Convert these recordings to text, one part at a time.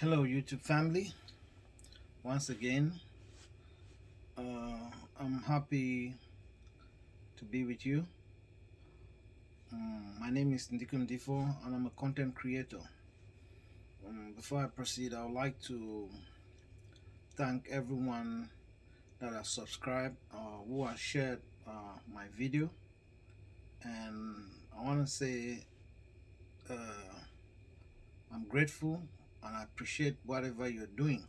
Hello, YouTube family. Once again, I'm happy to be with you. My name is Ndikun Difo, and I'm a content creator. Before I proceed, I would like to thank everyone that has subscribed, who has shared my video, and I want to say uh, I'm grateful and I appreciate whatever you're doing.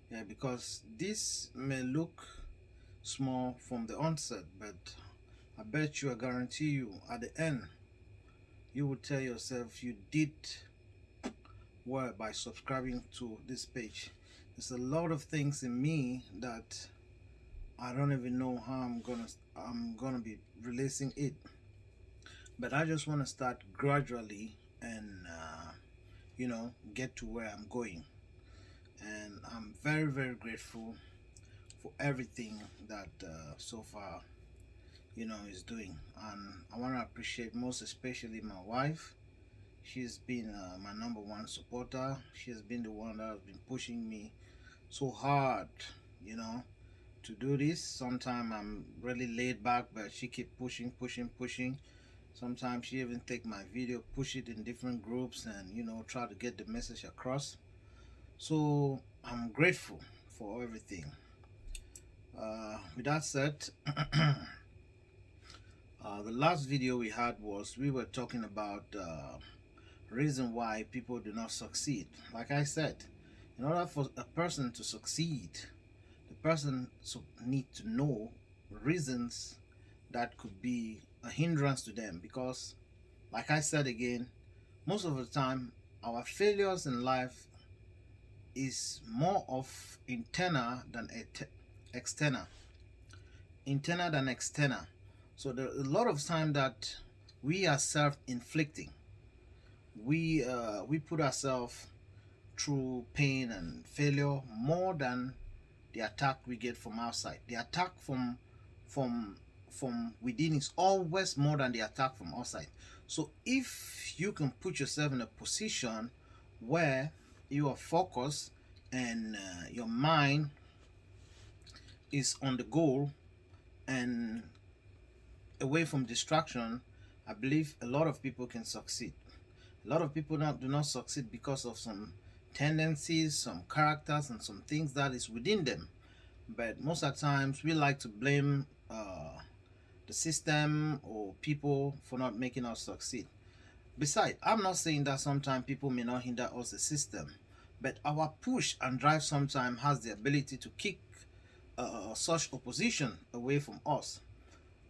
Yeah, because this may look small from the onset, but I bet you, I guarantee you, at the end, you will tell yourself you did well by subscribing to this page. There's a lot of things in me that I don't even know how I'm gonna be releasing it, but I just want to start gradually and get to where I'm going. And I'm very very grateful for everything that so far is doing, and I want to appreciate most especially my wife. She's been my number one supporter. She's been the one that has been pushing me so hard, you know, to do this. Sometimes I'm really laid back, but she keep pushing, pushing, pushing. Sometimes she even take my video, push it in different groups, and try to get the message across. So I'm grateful for everything. With that said, the last video we had was we were talking about reason why people do not succeed. Like I said, in order for a person to succeed, the person need to know reasons that could be a hindrance to them. Because, like I said again, most of the time, our failures in life is more of internal than external. Internal than external. So there are a lot of time that we are self-inflicting. We put ourselves through pain and failure more than the attack we get from outside. The attack from from within is always more than the attack from outside. So if you can put yourself in a position where you are focused and your mind is on the goal and away from distraction, I believe a lot of people can succeed. A lot of people do not succeed because of some tendencies, some characters, and some things that is within them. But most of the times, we like to blame the system or people for not making us succeed. Besides, I'm not saying that sometimes people may not hinder us, the system, but our push and drive sometimes has the ability to kick such opposition away from us.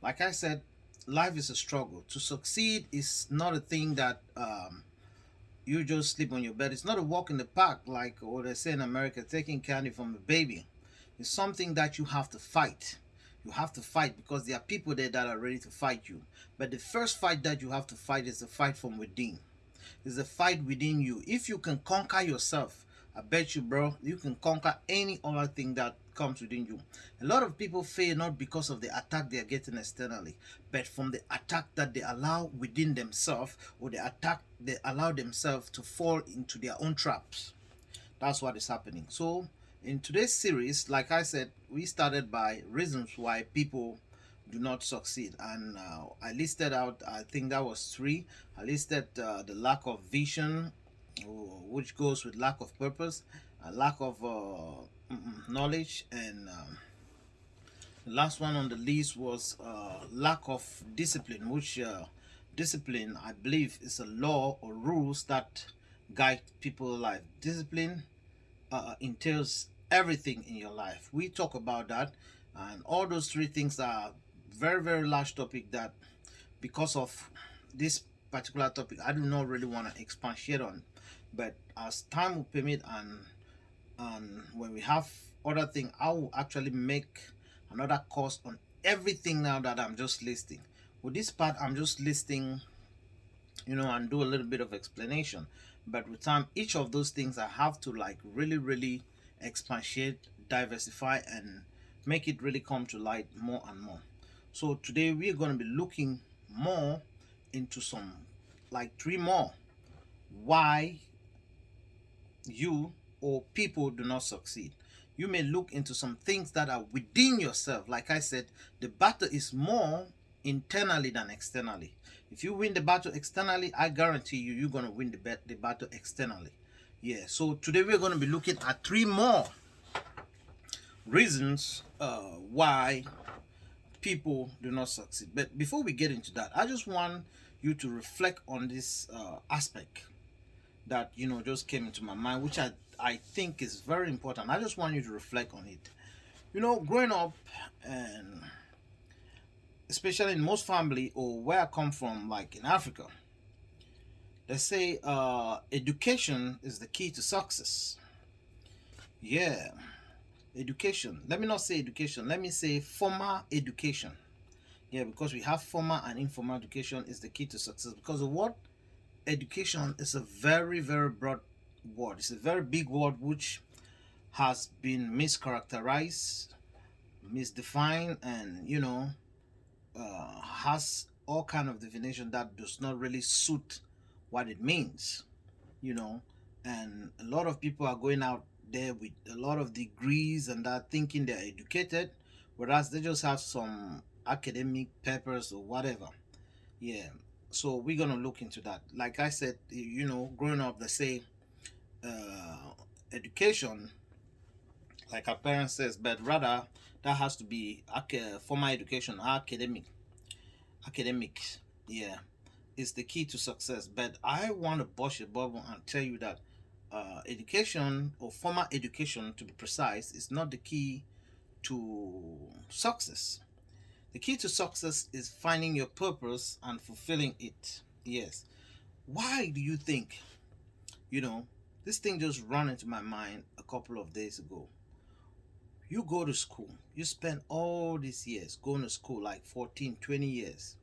Like I said, life is a struggle. To succeed is not a thing that you just sleep on your bed. It's not a walk in the park like what they say in America, taking candy from a baby. It's something that you have to fight. You have to fight because there are people there that are ready to fight you. But the first fight that you have to fight is the fight from within. It's a fight within you. If you can conquer yourself, I bet you, bro, you can conquer any other thing that comes within you. A lot of people fail not because of the attack they are getting externally, but from the attack that they allow within themselves, or the attack they allow themselves to fall into their own traps. That's what is happening. So, in today's series, like I said, we started by reasons why people do not succeed, and I listed out, I think that was three. I listed the lack of vision, which goes with lack of purpose, a lack of knowledge, and the last one on the list was lack of discipline, which discipline, I believe, is a law or rules that guide people's life. Discipline entails everything in your life. We talk about that, and all those three things are very very large topic that, because of this particular topic, I do not really want to expatiate on. But as time will permit, and when we have other thing, I will actually make another course on everything now that I'm just listing. With this part, I'm just listing, and do a little bit of explanation. But with time, each of those things I have to like really, really expatiate, diversify, and make it really come to light more and more. So today we're going to be looking more into some, like three more, why you or people do not succeed. You may look into some things that are within yourself. Like I said, the battle is more internally than externally. If you win the battle externally, I guarantee you, you're going to win the battle externally. Yeah, so today we're going to be looking at three more reasons why people do not succeed. But before we get into that, I just want you to reflect on this aspect that just came into my mind, which I think is very important. I just want you to reflect on it. Growing up, and especially in most family or where I come from, like in Africa, they say education is the key to success. Yeah, education. Let me not say education. Let me say formal education. Yeah, because we have formal and informal education is the key to success. Because of what? Education is a very, very broad word. It's a very big word which has been mischaracterized, misdefined, and has all kind of definition that does not really suit what it means. You know, and a lot of people are going out there with a lot of degrees and that, thinking they're educated, whereas they just have some academic papers or whatever. Yeah. So we're gonna look into that. Like I said, growing up, they say education, like our parents says, but rather that has to be formal education, academics. Yeah, is the key to success. But I want to bust your bubble and tell you that education, or formal education to be precise, is not the key to success. The key to success is finding your purpose and fulfilling it. Yes. Why do you think, you know, this thing just ran into my mind a couple of days ago? You go to school, you spend all these years going to school, like 14, 20 years.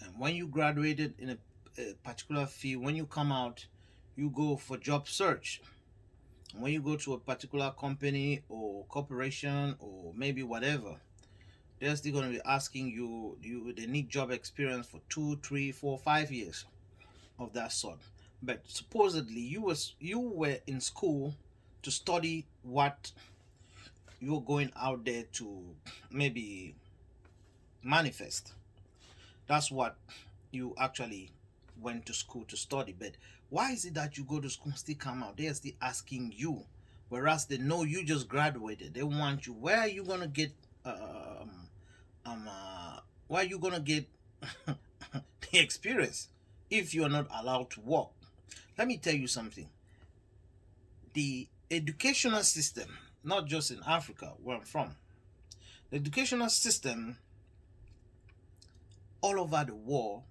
And when you graduated in a particular field, when you come out, you go for job search. And when you go to a particular company or corporation or maybe whatever, they're still going to be asking you, they need job experience for 2, 3, 4, 5 years of that sort. But supposedly you were in school to study what you're going out there to maybe manifest. That's what you actually went to school to study. But why is it that you go to school still come out? They're still asking you, whereas they know you just graduated. They want you. Where are you gonna get um where are you gonna get the experience if you're not allowed to work? Let me tell you something. The educational system, not just in Africa where I'm from, the educational system all over the world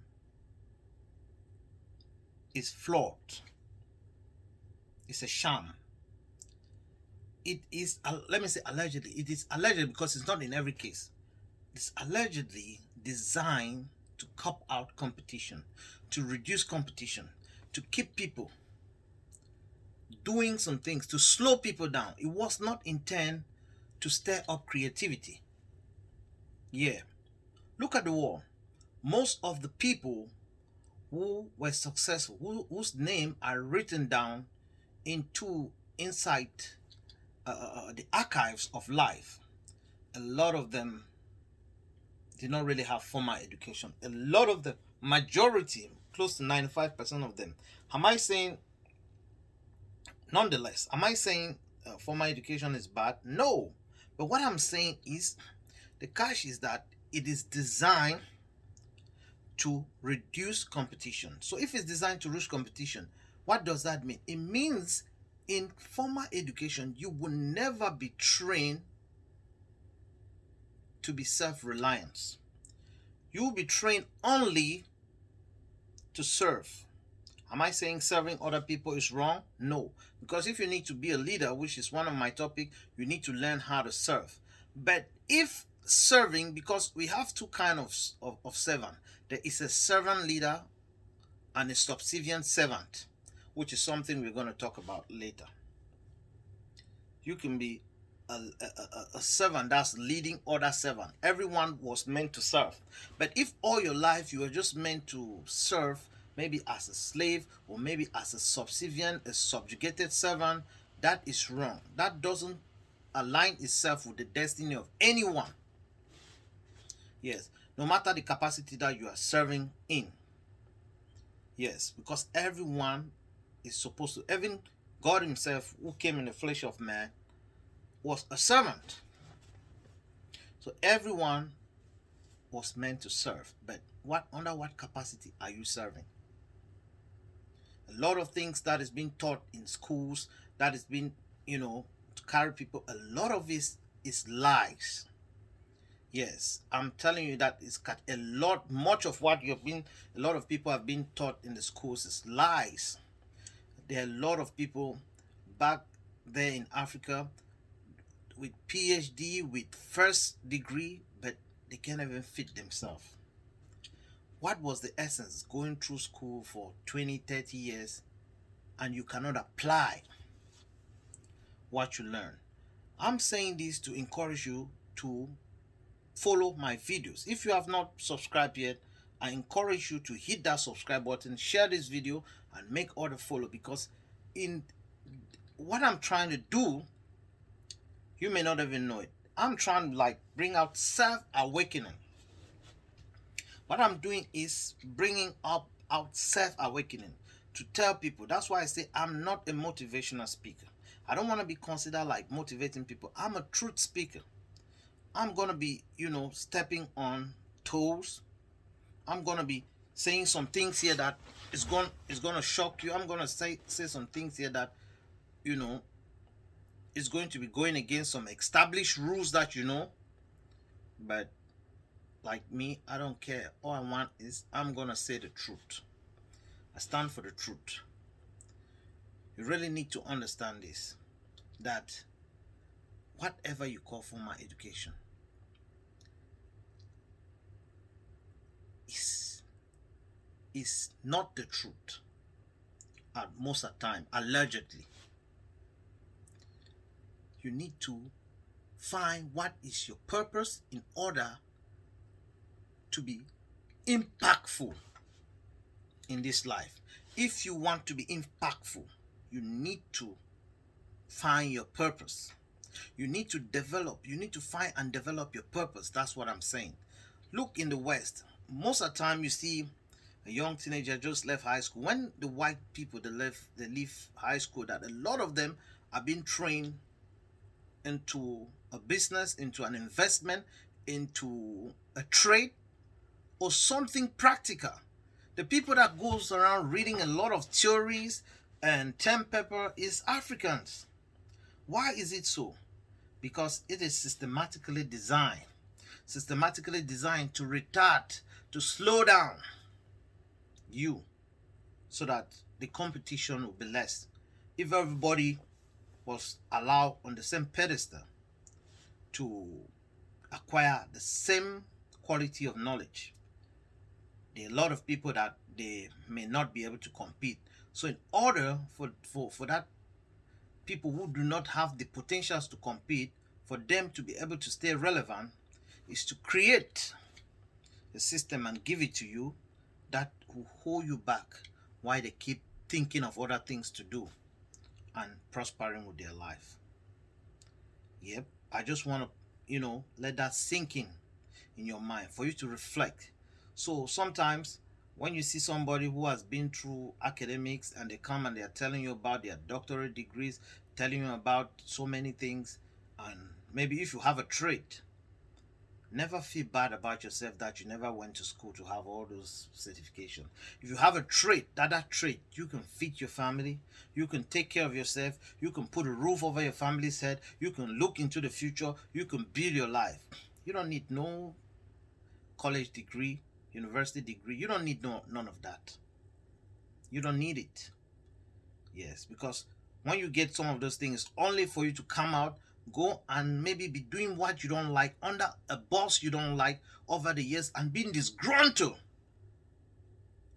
is flawed. It's a sham. It is, let me say allegedly, it is alleged because it's not in every case. It's allegedly designed to cut out competition, to reduce competition, to keep people doing some things, to slow people down. It was not intended to stir up creativity. Yeah. Look at the world. Most of the people who were successful, whose name are written down inside the archives of life, a lot of them did not really have formal education. A lot of the majority, close to 95% of them. Am I saying, nonetheless, am I saying formal education is bad? No. But what I'm saying is, the catch is that it is designed to reduce competition. So if it's designed to reduce competition, what does that mean? It means in formal education, you will never be trained to be self-reliant. You will be trained only to serve. Am I saying serving other people is wrong? No. Because if you need to be a leader, which is one of my topics, you need to learn how to serve. But if serving, because we have two kinds of servant. There is a servant leader and a subservient servant, which is something we're going to talk about later. You can be a servant that's leading other servant. Everyone was meant to serve. But if all your life you are just meant to serve maybe as a slave, or maybe as a subservient, a subjugated servant. That is wrong. That doesn't align itself with the destiny of anyone. Yes, no matter the capacity that you are serving in. Yes, because everyone is supposed to, even God Himself, who came in the flesh of man, was a servant. So everyone was meant to serve. But what, under what capacity are you serving? A lot of things that is being taught in schools, that is being, to carry people, a lot of it is lies. Yes, I'm telling you that it's got a lot, much of what a lot of people have been taught in the schools is lies. There are a lot of people back there in Africa with PhD, with first degree, but they can't even fit themselves. What was the essence going through school for 20, 30 years and you cannot apply what you learn? I'm saying this to encourage you to follow my videos. If you have not subscribed yet, I encourage you to hit that subscribe button, share this video, and make other follow, because in what I'm trying to do, you may not even know it. I'm trying to bring out self-awakening. What I'm doing is bringing out self-awakening to tell people. That's why I say I'm not a motivational speaker. I don't want to be considered like motivating people. I'm a truth speaker. I'm going to be, stepping on toes. I'm going to be saying some things here that is going to shock you. I'm going to say some things here that, is going to be going against some established rules that But like me, I don't care. All I want is I'm going to say the truth. I stand for the truth. You really need to understand this, that whatever you call formal education is not the truth at most of the time, allegedly. You need to find what is your purpose in order to be impactful in this life. If you want to be impactful, you need to find your purpose. You need to find and develop your purpose. That's what I'm saying. Look, in the West, most of the time you see a young teenager just left high school. When the white people they leave high school, that a lot of them are being trained into a business, into an investment, into a trade, or something practical. The people that goes around reading a lot of theories and term paper is Africans. Why is it so? Because it is systematically designed to retard, to slow down you, so that the competition will be less. If everybody was allowed on the same pedestal to acquire the same quality of knowledge, there are a lot of people that they may not be able to compete. So in order for that people who do not have the potentials to compete, for them to be able to stay relevant, is to create a system and give it to you that will hold you back while they keep thinking of other things to do and prospering with their life. Yep, I just want to, let that sink in your mind, for you to reflect. So sometimes when you see somebody who has been through academics and they come and they are telling you about their doctorate degrees, telling you about so many things, and maybe if you have a trade, never feel bad about yourself that you never went to school to have all those certifications. If you have a trade, that trade, you can feed your family, you can take care of yourself, you can put a roof over your family's head, you can look into the future, you can build your life. You don't need no college degree, university degree. You don't need none of that. You don't need it. Yes, because when you get some of those things, only for you to come out, go and maybe be doing what you don't like under a boss you don't like over the years, and being disgruntled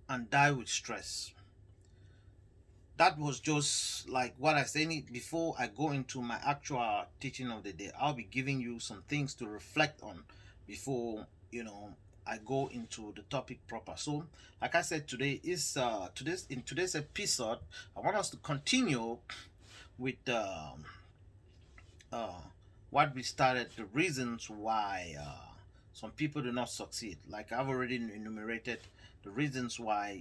and die with stress. That was just like what I said. Before I go into my actual teaching of the day, I'll be giving you some things to reflect on before I go into the topic proper. So, like I said, in today's episode, I want us to continue with uh, what we started, the reasons why some people do not succeed. Like I've already enumerated the reasons why,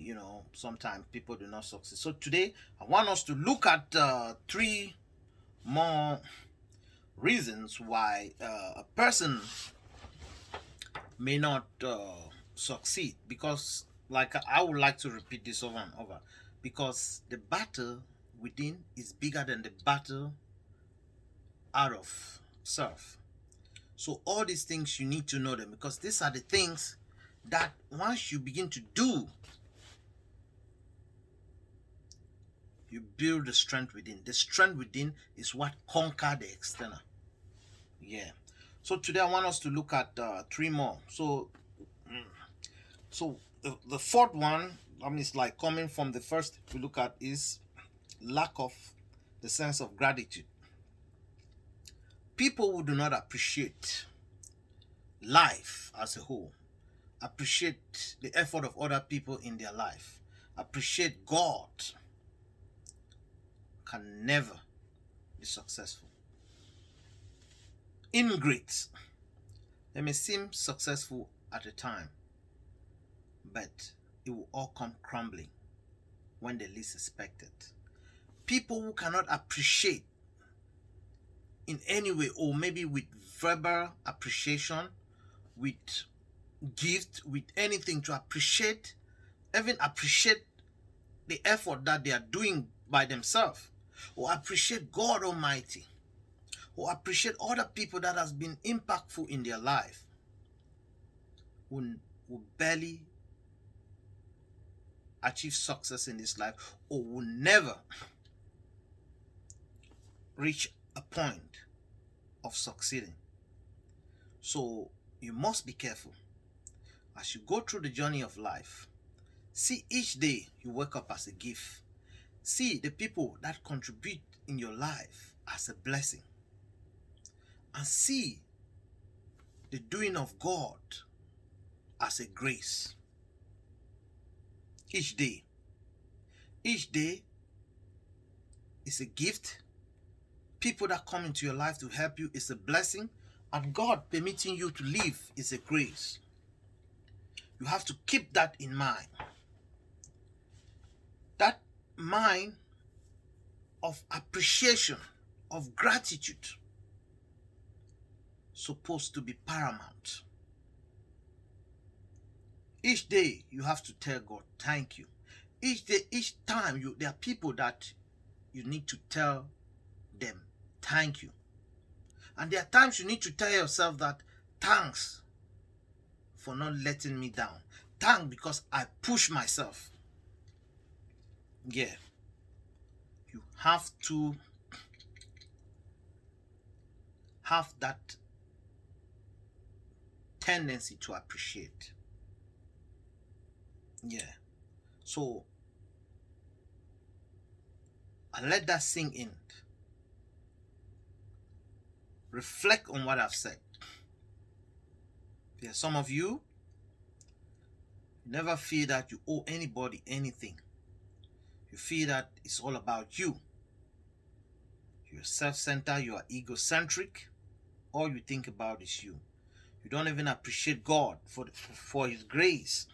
sometimes people do not succeed. So today I want us to look at three more reasons why a person may not succeed. Because, like, I would like to repeat this over and over, because the battle within is bigger than the battle out of self. So all these things, you need to know them, because these are the things that once you begin to do, you build the strength within. The strength within is what conquer the external. Yeah. So today I want us to look at three more. So the fourth one, I mean, it's like coming from the first we look at, is lack of the sense of gratitude. People who do not appreciate life as a whole, appreciate the effort of other people in their life, appreciate God, can never be successful. Ingrates, they may seem successful at a time, but it will all come crumbling when they least expect it. People who cannot appreciate in any way, or maybe with verbal appreciation, with gift, with anything to appreciate, even appreciate the effort that they are doing by themselves, or appreciate God Almighty, or appreciate other people that has been impactful in their life, will barely achieve success in this life, or will never reach a point of succeeding. So you must be careful as you go through the journey of life. See each day you wake up as a gift. See the people that contribute in your life as a blessing, and see the doing of God as a grace. Each day is a gift. People that come into your life to help you is a blessing, and God permitting you to live is a grace. You have to keep that in mind. That mind of appreciation, of gratitude, supposed to be paramount. Each day you have to tell God thank you. Each day, each time, there are people that you need to tell them thank you. And there are times you need to tell yourself that thanks for not letting me down. Thank because I push myself. Yeah. You have to have that tendency to appreciate. Yeah. So I let that sink in. Reflect on what I've said. There are some of you never feel that you owe anybody anything. You feel that it's all about you. You're self-centered, you are egocentric. All you think about is you. You don't even appreciate God for His grace.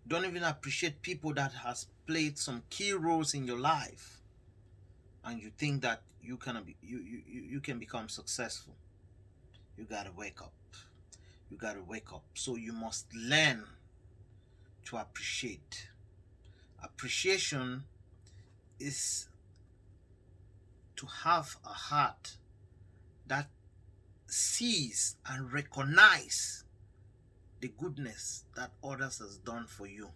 You don't even appreciate people that has played some key roles in your life. And you think that you can become successful. You gotta wake up. You gotta wake up. So you must learn to appreciate. Appreciation is to have a heart that sees and recognize the goodness that others has done for you,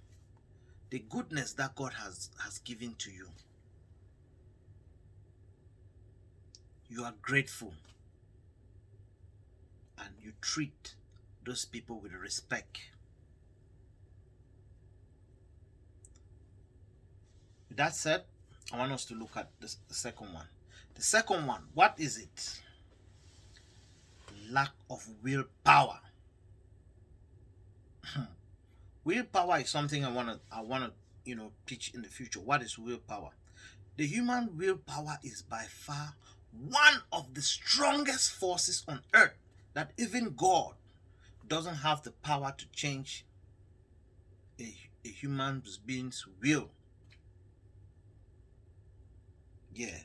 the goodness that God has given to you. You are grateful, and you treat those people with respect. With that said, I want us to look at the second one. The second one, what is it? Lack of willpower. Willpower is something I wanna teach in the future. What is willpower? The human willpower is by far one of the strongest forces on earth, that even God doesn't have the power to change a human being's will. Yeah.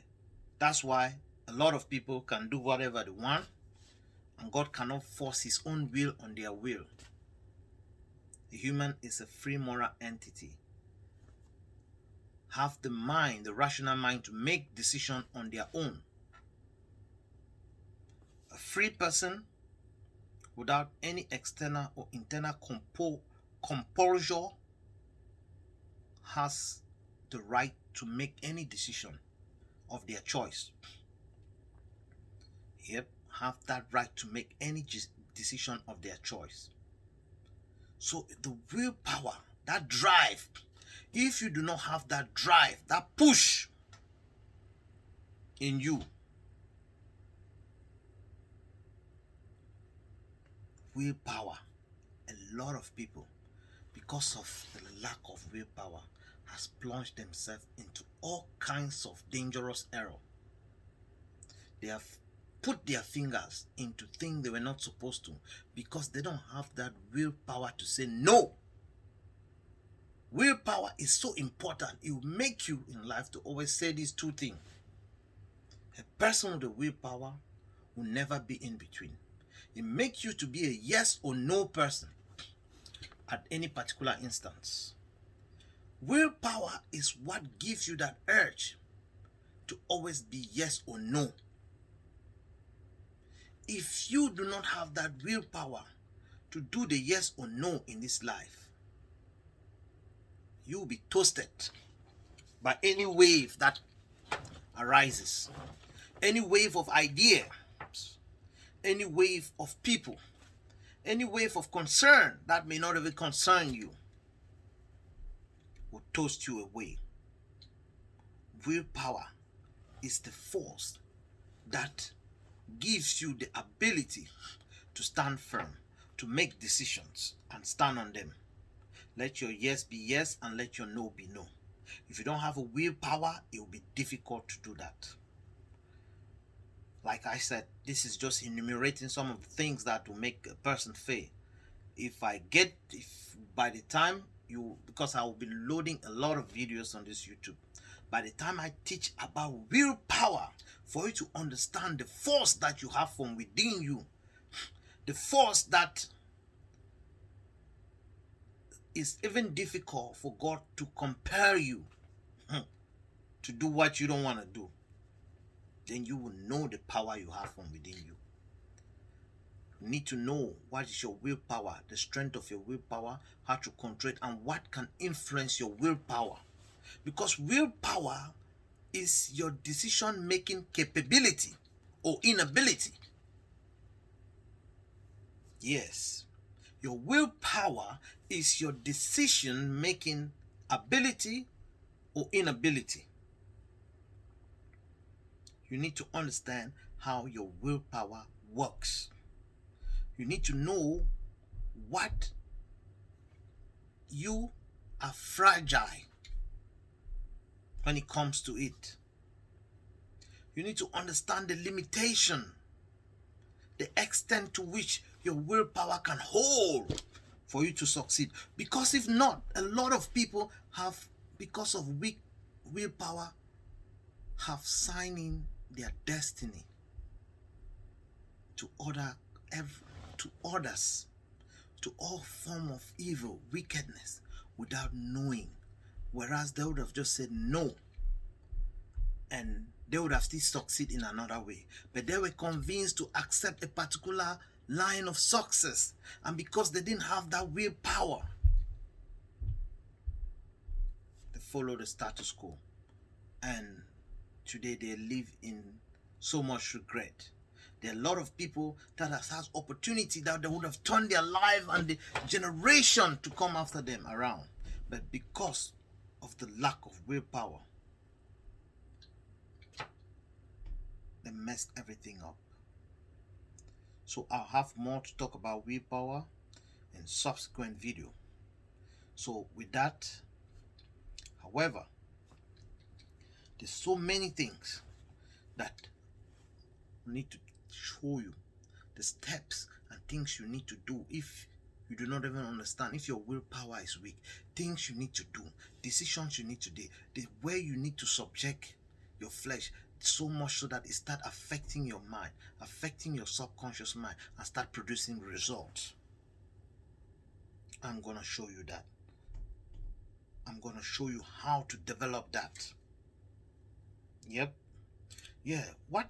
That's why a lot of people can do whatever they want, and God cannot force his own will on their will. The human is a free moral entity. Have the mind, the rational mind, to make decisions on their own. A free person without any external or internal compulsion has the right to make any decision of their choice. Yep, have that right to make any decision of their choice. So the willpower, that drive, if you do not have that drive, that push in you, willpower, a lot of people, because of the lack of willpower, has plunged themselves into all kinds of dangerous error. They have put their fingers into things they were not supposed to, because they don't have that willpower to say no. Willpower is so important. It will make you in life to always say these two things. A person with the willpower will never be in between. It makes you to be a yes or no person at any particular instance. Willpower is what gives you that urge to always be yes or no. If you do not have that willpower to do the yes or no in this life, you will be toasted by any wave that arises, any wave of ideas, any wave of people, any wave of concern that may not even concern you will toast you away. Willpower is the force that gives you the ability to stand firm, to make decisions and stand on them. Let your yes be yes and let your no be no. If you don't have a willpower, it will be difficult to do that. Like I said, this is just enumerating some of the things that will make a person fail. If by the time because I will be loading a lot of videos on this YouTube, by the time I teach about willpower, for you to understand the force that you have from within you, the force that is even difficult for God to compel you to do what you don't want to do, then you will know the power you have from within you. You need to know what is your willpower, the strength of your willpower, how to control it, and what can influence your willpower. Because willpower is your decision-making capability or inability. Yes, your willpower is your decision-making ability or inability. You need to understand how your willpower works. You need to know what you are fragile when it comes to it. You need to understand the limitation, the extent to which your willpower can hold for you to succeed. Because if not, a lot of people have, because of weak willpower, have signed in their destiny to others, to all form of evil, wickedness, without knowing. Whereas they would have just said no, and they would have still succeeded in another way. But they were convinced to accept a particular line of success, and because they didn't have that willpower, they followed the status quo, and today they live in so much regret. There are a lot of people that have had opportunity that they would have turned their life and the generation to come after them around, but because of the lack of willpower, they messed everything up. So I'll have more to talk about willpower in subsequent video. So with that, however, there's so many things that I need to show you, the steps and things you need to do if you do not even understand, if your willpower is weak, things you need to do, decisions you need to do, the way you need to subject your flesh so much so that it start affecting your mind, affecting your subconscious mind, and start producing results. I'm gonna show you that. I'm gonna show you how to develop that. Yep. Yeah. What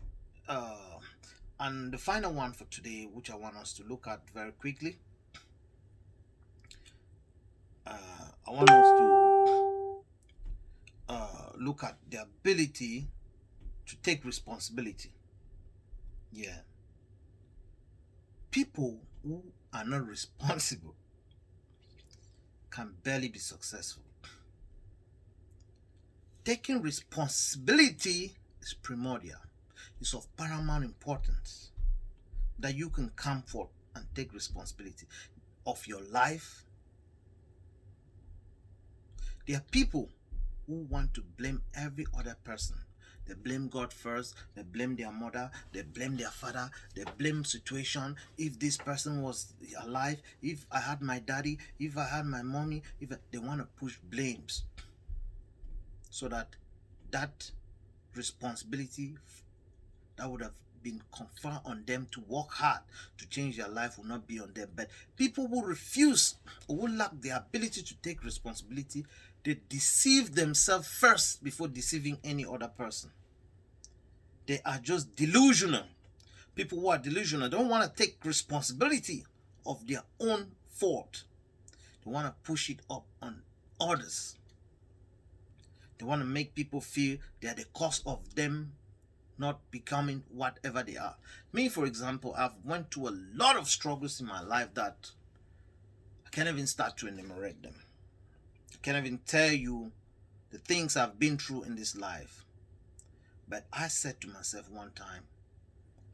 and the final one for today, which I want us to look at very quickly, I want us to look at the ability to take responsibility. Yeah. People who are not responsible can barely be successful. Taking responsibility is primordial. It's of paramount importance that you can come forth and take responsibility of your life. There are people who want to blame every other person. They blame God first, they blame their mother, they blame their father, they blame situation. If this person was alive, if I had my daddy, if I had my mommy, they want to push blames so that responsibility that would have been conferred on them to work hard to change their life will not be on them. But people who refuse or who lack the ability to take responsibility, they deceive themselves first before deceiving any other person. They are just delusional. People who are delusional don't want to take responsibility of their own fault. They want to push it up on others. They want to make people feel they are the cause of them not becoming whatever they are. Me, for example, I've went through a lot of struggles in my life that I can't even start to enumerate them. I can't even tell you the things I've been through in this life. But I said to myself one time,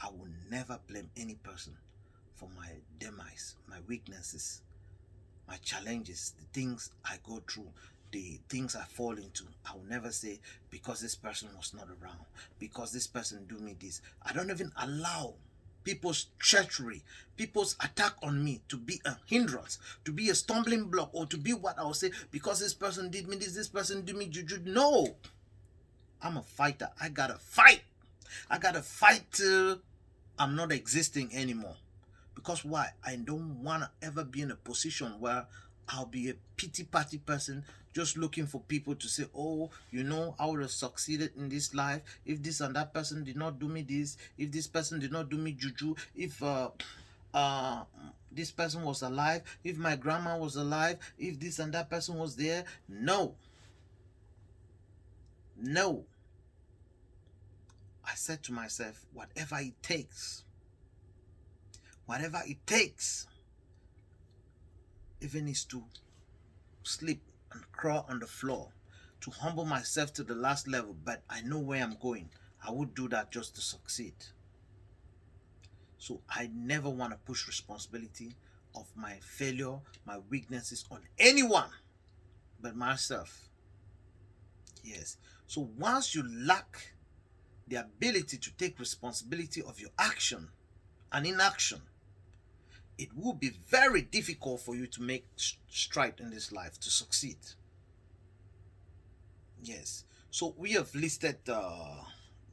I will never blame any person for my demise, my weaknesses, my challenges, the things I go through, the things I fall into. I will never say because this person was not around, because this person do me this. I don't even allow people's treachery, people's attack on me to be a hindrance, to be a stumbling block, or to be what I will say because this person did me this person did me juju. No, I'm a fighter. I gotta fight. I gotta fight till I'm not existing anymore. Because why? I don't want to ever be in a position where I'll be a pity party person just looking for people to say, oh, you know, I would have succeeded in this life if this and that person did not do me this, if this person did not do me juju, if this person was alive, if my grandma was alive, if this and that person was there. No. No. I said to myself, whatever it takes, even is to sleep and crawl on the floor, to humble myself to the last level, but I know where I'm going. I would do that just to succeed. So I never want to push responsibility of my failure, my weaknesses on anyone but myself. Yes. So once you lack the ability to take responsibility of your action and inaction, it will be very difficult for you to make stride in this life, to succeed. Yes. So we have listed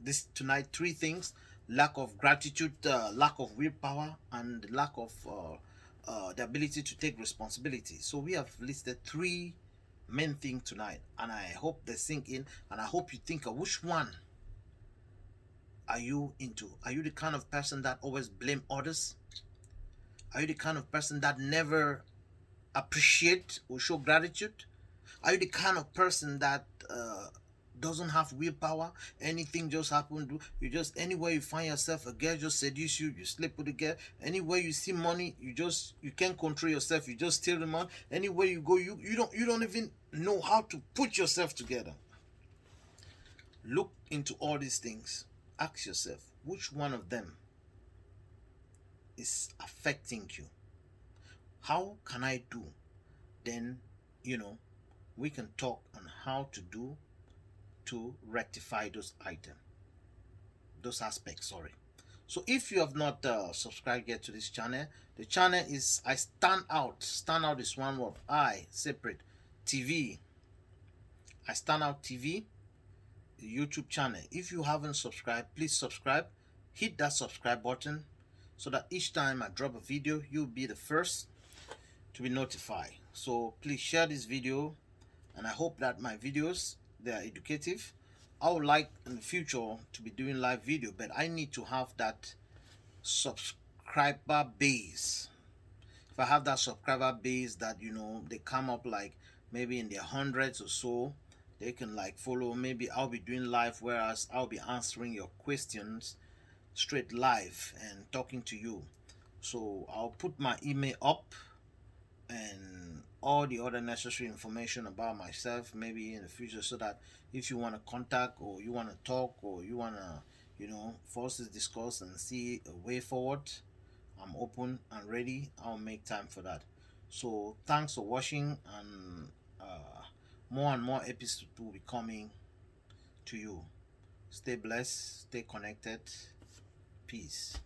this tonight 3 things: lack of gratitude, lack of willpower, and lack of the ability to take responsibility. So we have listed 3 main things tonight, and I hope they sink in, and I hope you think of which one are you into. Are you the kind of person that always blame others? Are you the kind of person that never appreciate or show gratitude? Are you the kind of person that doesn't have willpower? Anything just happen, you just, anywhere you find yourself, a girl just seduce you, you sleep with a girl. Anywhere you see money, you can't control yourself, you just steal the money. Anywhere you go, you don't even know how to put yourself together. Look into all these things. Ask yourself, which one of them is affecting you? How can I do? Then, we can talk on how to do to rectify those aspects. Sorry. So if you have not subscribed yet to this channel, the channel is I stand out. Stand out is one word. I separate TV. I stand out TV, the YouTube channel. If you haven't subscribed, please subscribe. Hit that subscribe button so that each time I drop a video, you'll be the first to be notified. So please share this video, and I hope that my videos, they are educative. I would like in the future to be doing live video, but I need to have that subscriber base. If I have that subscriber base that they come up like maybe in their hundreds or so, they can like follow. Maybe I'll be doing live, whereas I'll be answering your questions straight live and talking to you. So I'll put my email up and all the other necessary information about myself maybe in the future, so that if you want to contact or you want to talk or you want to for us to discuss and see a way forward, I'm open and ready. I'll make time for that. So thanks for watching, and more and more episodes will be coming to you. Stay blessed, stay connected. Peace.